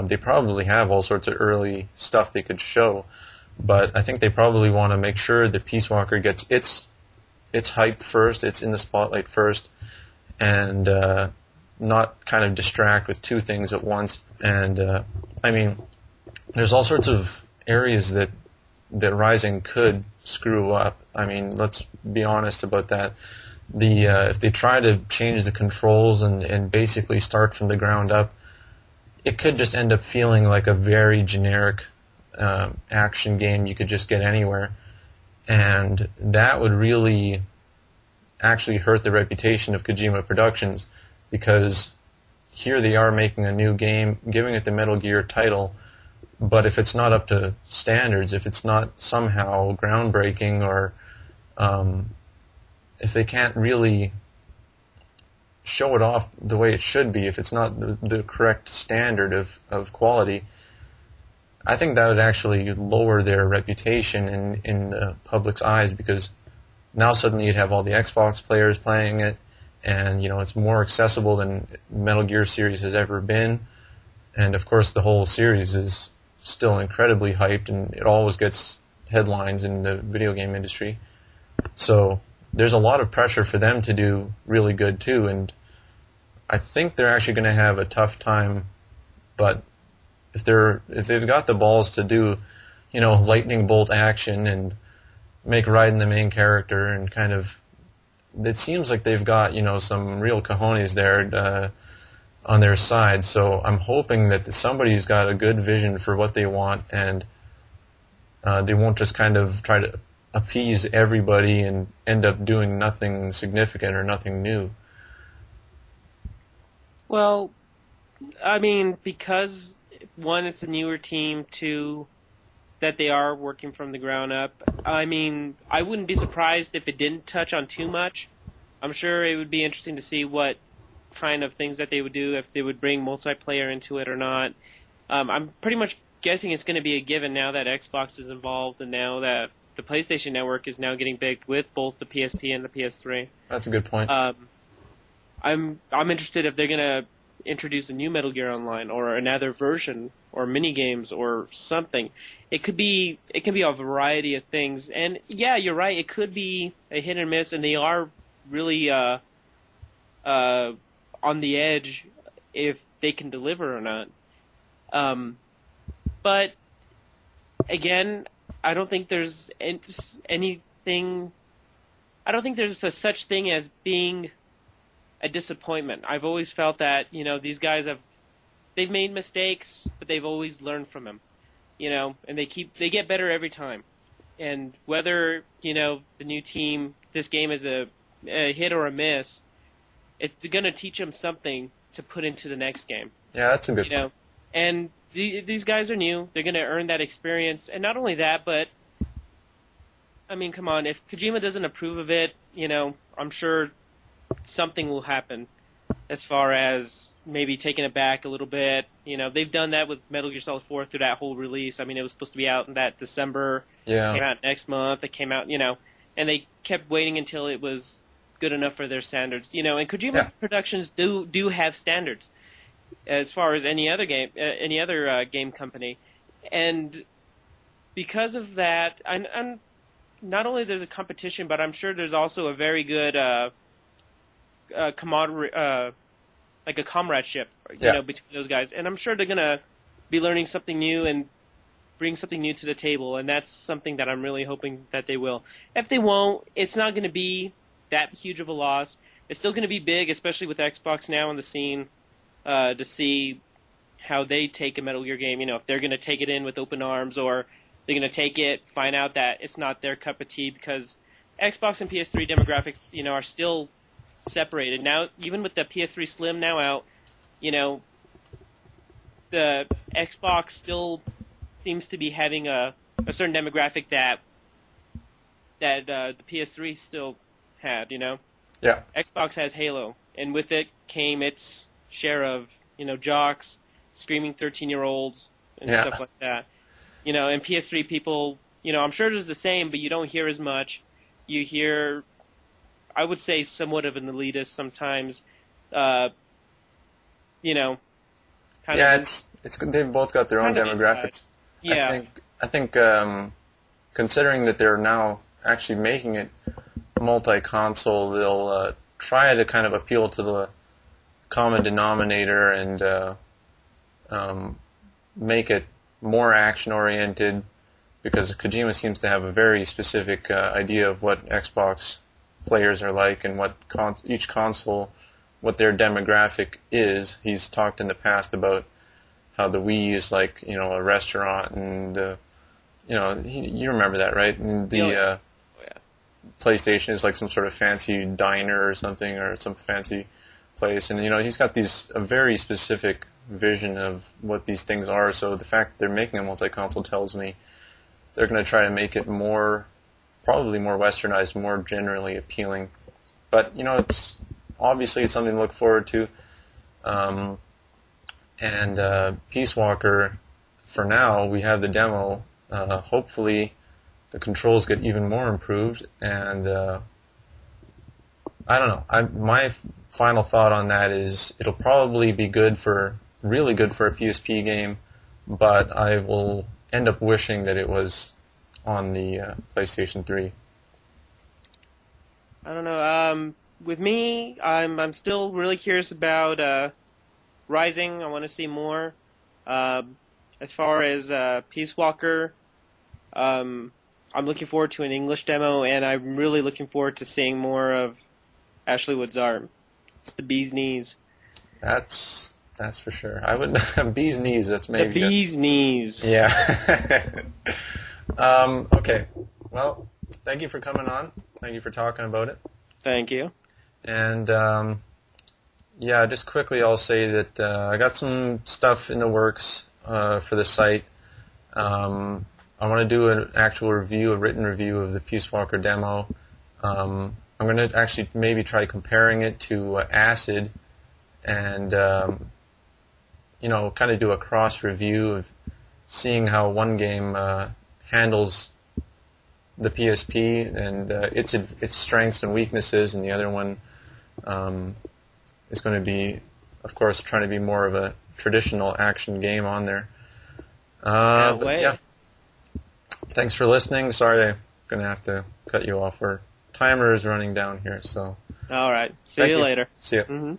They probably have all sorts of early stuff they could show, but I think they probably want to make sure that Peace Walker gets its hype first, it's in the spotlight first, and not kind of distract with two things at once. And I mean, there's all sorts of areas that Rising could screw up. I mean, let's be honest about that. If they try to change the controls and basically start from the ground up, it could just end up feeling like a very generic action game you could just get anywhere. And that would really actually hurt the reputation of Kojima Productions, because here they are making a new game, giving it the Metal Gear title, but if it's not up to standards, if it's not somehow groundbreaking, or if they can't really show it off the way it should be, if it's not the correct standard of quality, I think that would actually lower their reputation in the public's eyes, because now suddenly you'd have all the Xbox players playing it, and it's more accessible than Metal Gear series has ever been. And of course the whole series is still incredibly hyped, and it always gets headlines in the video game industry. So there's a lot of pressure for them to do really good too, and I think they're actually going to have a tough time. But if they've got the balls to do, lightning bolt action and make Raiden the main character, and kind of, it seems like they've got some real cojones there on their side. So I'm hoping that somebody's got a good vision for what they want, and they won't just kind of try to appease everybody and end up doing nothing significant or nothing new. Well, I mean, because, one, it's a newer team, two, that they are working from the ground up. I mean, I wouldn't be surprised if it didn't touch on too much. I'm sure it would be interesting to see what kind of things that they would do, if they would bring multiplayer into it or not. I'm pretty much guessing it's going to be a given now that Xbox is involved, and now that the PlayStation Network is now getting big with both the PSP and the PS3. That's a good point. I'm interested if they're going to introduce a new Metal Gear Online, or another version, or mini games, or something. It can be a variety of things. And yeah, you're right, it could be a hit and miss, and they are really on the edge if they can deliver or not. But again, I don't think there's anything. I don't think there's a such thing as being a disappointment. I've always felt that these guys they've made mistakes, but they've always learned from them. And they get better every time. And whether the new team, this game is a hit or a miss, it's going to teach them something to put into the next game. Yeah, that's a good point. And these guys are new. They're going to earn that experience. And not only that, but I mean, come on, if Kojima doesn't approve of it, I'm sure something will happen as far as maybe taking it back a little bit. They've done that with Metal Gear Solid 4 through that whole release. I mean, it was supposed to be out in that December. Yeah. It came out next month. It came out, and they kept waiting until it was good enough for their standards. And Kojima Productions do have standards as far as any other game company. And because of that, and not only there's a competition, but I'm sure there's also a very good camaraderie, like a comradeship, between those guys. And I'm sure they're gonna be learning something new and bring something new to the table. And that's something that I'm really hoping that they will. If they won't, it's not going to be that huge of a loss. It's still going to be big, especially with Xbox now on the scene, to see how they take a Metal Gear game. If they're going to take it in with open arms, or they're going to take it, find out that it's not their cup of tea, because Xbox and PS3 demographics, are still separated. Now, even with the PS3 Slim now out, the Xbox still seems to be having a certain demographic that the PS3 still had, Yeah. Xbox has Halo, and with it came its share of, jocks, screaming 13-year-olds, and stuff like that. And PS3 people, I'm sure it's the same, but you don't hear as much. You hear, I would say, somewhat of an elitist sometimes, they've both got their own Kind of demographics. inside. Yeah. I think considering that they're now actually making it multi-console, they'll try to kind of appeal to the common denominator and make it more action-oriented, because Kojima seems to have a very specific idea of what Xbox players are like and what each console, what their demographic is. He's talked in the past about how the Wii is like, a restaurant, and you remember that, right? And the PlayStation is like some sort of fancy diner or something, or some fancy place, and he's got a very specific vision of what these things are. So the fact that they're making a multi-console tells me they're going to try to make it probably more westernized, more generally appealing. But it's something to look forward to. And Peace Walker, for now, we have the demo. Hopefully, the controls get even more improved, and I don't know. My final thought on that is it'll probably be really good for a PSP game, but I will end up wishing that it was on the PlayStation 3. I don't know. With me, I'm still really curious about Rising. I want to see more. As far as Peace Walker, I'm looking forward to an English demo, and I'm really looking forward to seeing more of Ashley Wood's arm. It's the bee's knees. That's for sure. I would bee's knees. That's maybe the bee's knees. Yeah. Okay. Well, thank you for coming on. Thank you for talking about it. Thank you. And just quickly, I'll say that I got some stuff in the works for the site. I want to do an actual review, a written review of the Peace Walker demo. I'm going to actually maybe try comparing it to Acid, and kind of do a cross review of seeing how one game handles the PSP and its strengths and weaknesses, and the other one is going to be, of course, trying to be more of a traditional action game on there. Yeah. Thanks for listening. Sorry, I'm going to have to cut you off. Our timer is running down here, so. All right. See you later. See ya. Mm-hmm.